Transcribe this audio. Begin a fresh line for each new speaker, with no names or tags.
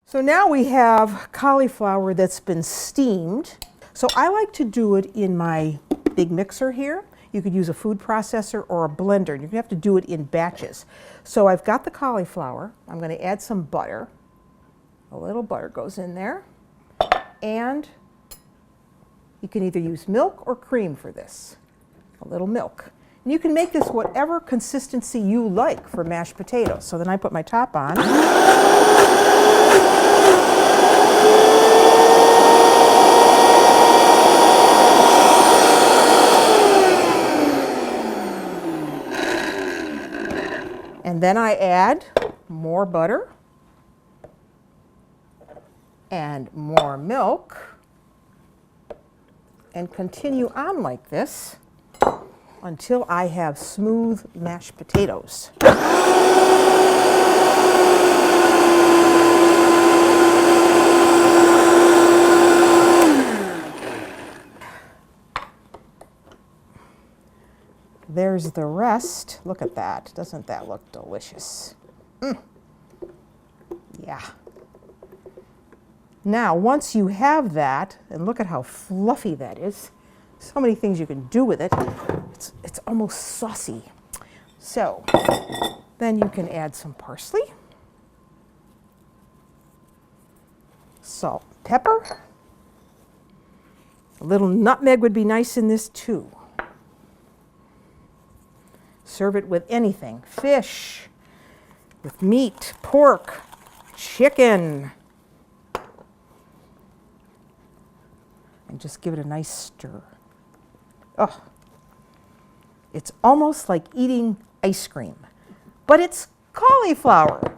So now we have cauliflower that's been steamed. So I like to do it in my big mixer here. You could use a food processor or a blender. You have to do it in batches. So I've got the cauliflower. I'm going to add some butter. A little butter goes in there. And you can either use milk or cream for this. A little milk. And you can make this whatever consistency you like for mashed potatoes. So then I put my top on. And then I add more butter and more milk and continue on like this until I have smooth mashed potatoes. There's the rest. Look at that. Doesn't that look delicious? Yeah. Now, once you have that, and look at how fluffy that is, so many things you can do with it. It's almost saucy. So, then you can add some parsley, salt, pepper. A little nutmeg would be nice in this too. Serve it with anything, fish, with meat, pork, chicken. And just give it a nice stir. Oh, it's almost like eating ice cream, but it's cauliflower.